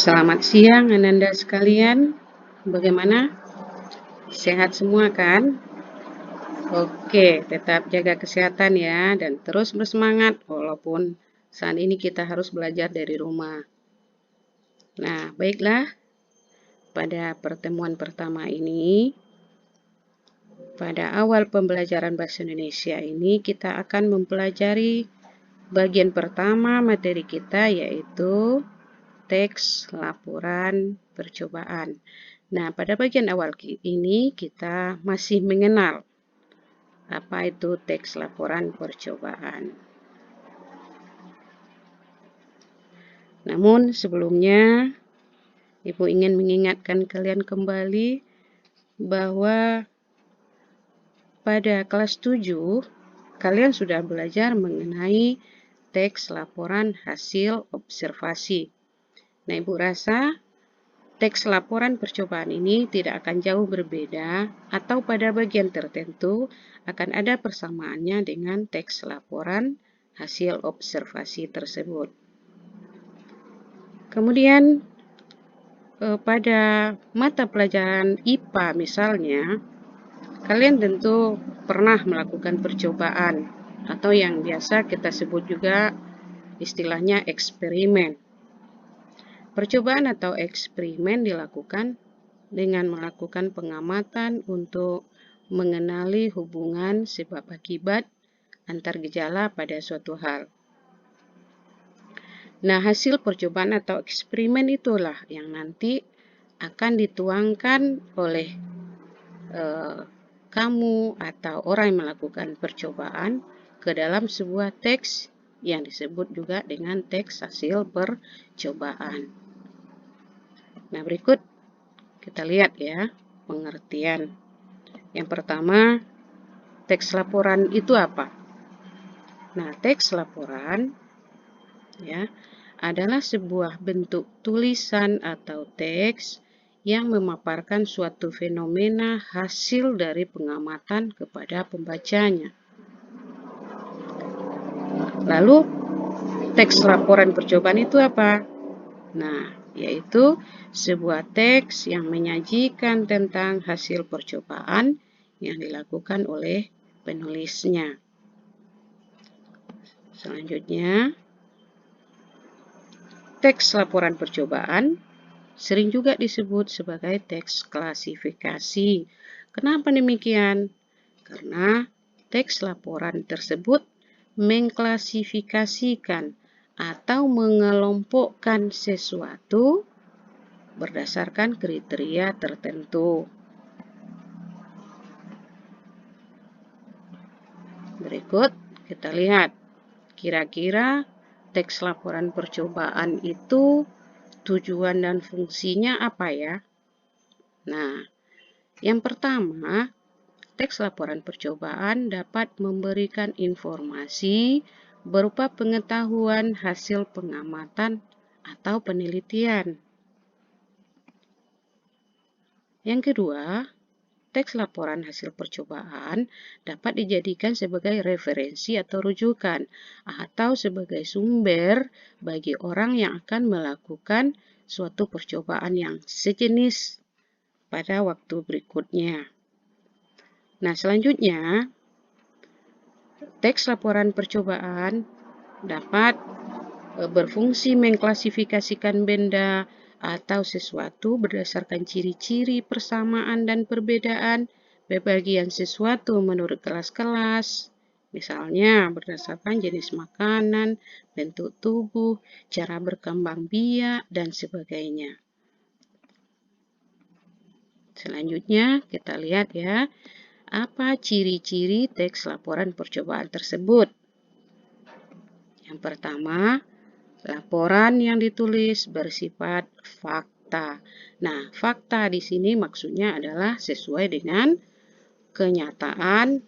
Selamat siang Ananda sekalian. Bagaimana? Sehat semua kan? Oke, tetap jaga kesehatan ya dan terus bersemangat walaupun saat ini kita harus belajar dari rumah. Nah, baiklah. Pada pertemuan pertama ini, pada awal pembelajaran bahasa Indonesia ini kita akan mempelajari bagian pertama materi kita, yaitu teks laporan percobaan. Nah, pada bagian awal ini kita masih mengenal apa itu teks laporan percobaan. Namun sebelumnya, Ibu ingin mengingatkan kalian kembali bahwa pada kelas 7 kalian sudah belajar mengenai teks laporan hasil observasi. Nah, Ibu rasa teks laporan percobaan ini tidak akan jauh berbeda atau pada bagian tertentu akan ada persamaannya dengan teks laporan hasil observasi tersebut. Kemudian pada mata pelajaran IPA misalnya, kalian tentu pernah melakukan percobaan atau yang biasa kita sebut juga istilahnya eksperimen. Percobaan atau eksperimen dilakukan dengan melakukan pengamatan untuk mengenali hubungan sebab akibat antar gejala pada suatu hal. Nah, hasil percobaan atau eksperimen itulah yang nanti akan dituangkan oleh kamu atau orang yang melakukan percobaan ke dalam sebuah teks yang disebut juga dengan teks hasil percobaan. Nah, berikut kita lihat ya pengertian. Yang pertama, teks laporan itu apa? Nah, teks laporan ya adalah sebuah bentuk tulisan atau teks yang memaparkan suatu fenomena hasil dari pengamatan kepada pembacanya. Lalu, teks laporan percobaan itu apa? Nah, yaitu sebuah teks yang menyajikan tentang hasil percobaan yang dilakukan oleh penulisnya. Selanjutnya, teks laporan percobaan sering juga disebut sebagai teks klasifikasi. Kenapa demikian? Karena teks laporan tersebut mengklasifikasikan atau mengelompokkan sesuatu berdasarkan kriteria tertentu. Berikut kita lihat, kira-kira teks laporan percobaan itu tujuan dan fungsinya apa ya? Nah, yang pertama, teks laporan percobaan dapat memberikan informasi berupa pengetahuan hasil pengamatan atau penelitian. Yang kedua, teks laporan hasil percobaan dapat dijadikan sebagai referensi atau rujukan atau sebagai sumber bagi orang yang akan melakukan suatu percobaan yang sejenis pada waktu berikutnya. Nah, selanjutnya, teks laporan percobaan dapat berfungsi mengklasifikasikan benda atau sesuatu berdasarkan ciri-ciri persamaan dan perbedaan pembagian sesuatu menurut kelas-kelas, misalnya berdasarkan jenis makanan, bentuk tubuh, cara berkembang biak, dan sebagainya. Selanjutnya kita lihat ya, apa ciri-ciri teks laporan percobaan tersebut. Yang pertama, laporan yang ditulis bersifat fakta. Nah, fakta di sini maksudnya adalah sesuai dengan kenyataan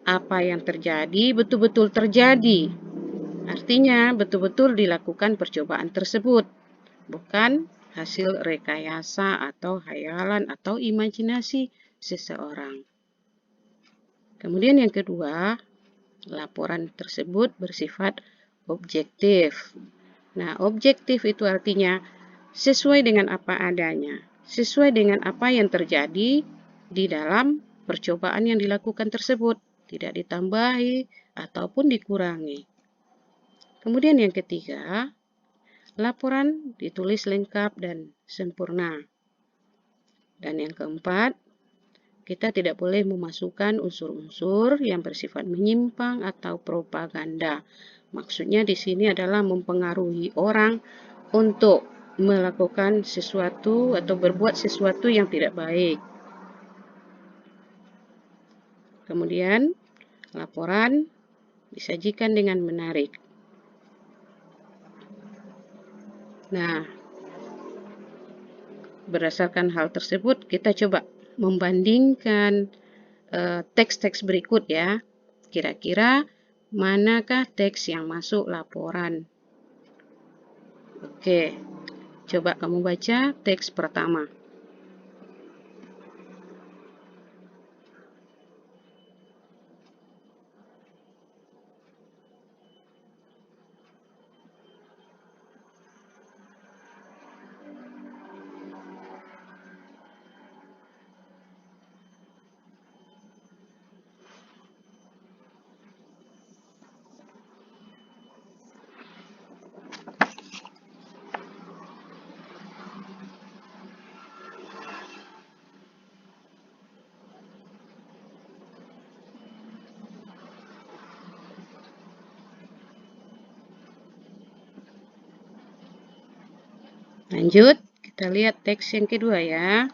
apa yang terjadi betul-betul terjadi. Artinya betul-betul dilakukan percobaan tersebut, bukan hasil rekayasa atau hayalan atau imajinasi seseorang. Kemudian yang kedua, laporan tersebut bersifat objektif. Nah, objektif itu artinya sesuai dengan apa adanya, sesuai dengan apa yang terjadi di dalam percobaan yang dilakukan tersebut, tidak ditambahi ataupun dikurangi. Kemudian yang ketiga, laporan ditulis lengkap dan sempurna. Dan yang keempat, kita tidak boleh memasukkan unsur-unsur yang bersifat menyimpang atau propaganda. Maksudnya di sini adalah mempengaruhi orang untuk melakukan sesuatu atau berbuat sesuatu yang tidak baik. Kemudian, laporan disajikan dengan menarik. Nah, berdasarkan hal tersebut, kita coba membandingkan teks-teks berikut ya. Kira-kira manakah teks yang masuk laporan? Oke, coba kamu baca teks pertama. Lanjut, kita lihat teks yang kedua ya.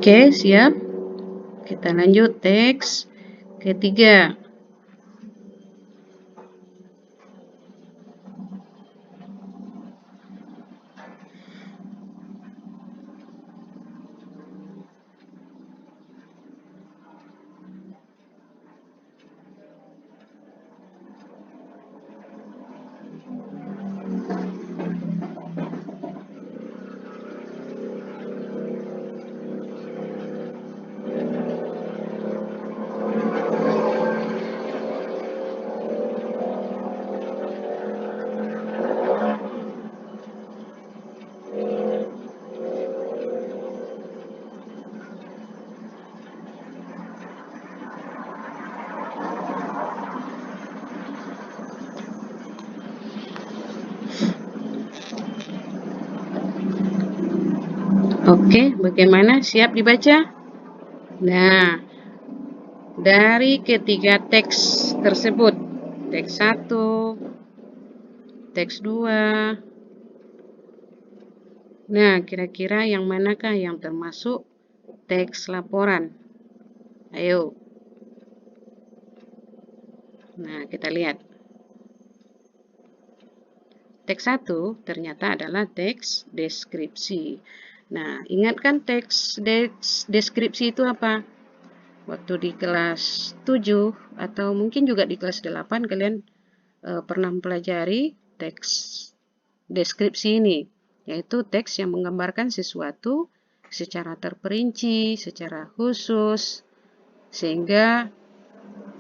Oke, siap. Kita lanjut teks ketiga. Oke, bagaimana? Siap dibaca? Nah, dari ketiga teks tersebut, teks 1, teks 2, nah kira-kira yang manakah yang termasuk teks laporan? Ayo. Nah, kita lihat. Teks 1 ternyata adalah teks deskripsi. Nah, ingatkan teks deskripsi itu apa? Waktu di kelas 7 atau mungkin juga di kelas 8 kalian pernah mempelajari teks deskripsi ini, yaitu teks yang menggambarkan sesuatu secara terperinci, secara khusus, sehingga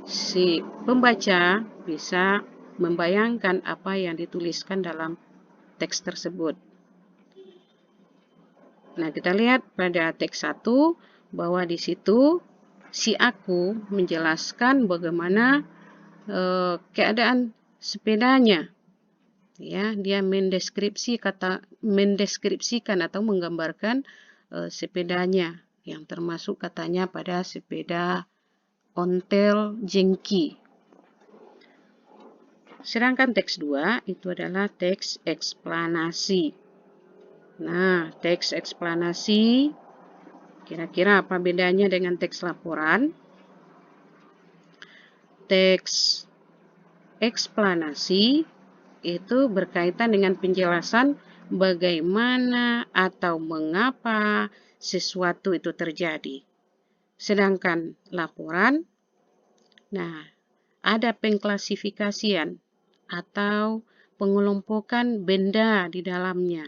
si pembaca bisa membayangkan apa yang dituliskan dalam teks tersebut. Nah, kita lihat pada teks 1 bahwa di situ si aku menjelaskan bagaimana keadaan sepedanya. Ya, dia mendeskripsikan atau menggambarkan sepedanya yang termasuk katanya pada sepeda ontel jengki. Sedangkan teks 2 itu adalah teks eksplanasi. Nah, teks eksplanasi Kira-kira apa bedanya dengan teks laporan? Teks eksplanasi itu berkaitan dengan penjelasan bagaimana atau mengapa sesuatu itu terjadi. Sedangkan laporan, nah, ada pengklasifikasian atau pengelompokan benda di dalamnya.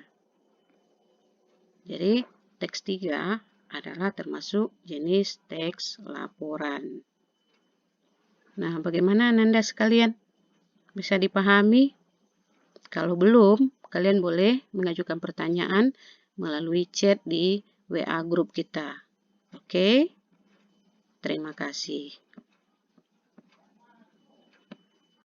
Jadi, teks 3 adalah termasuk jenis teks laporan. Nah, bagaimana Ananda sekalian? Bisa dipahami? Kalau belum, kalian boleh mengajukan pertanyaan melalui chat di WA grup kita. Oke? Terima kasih.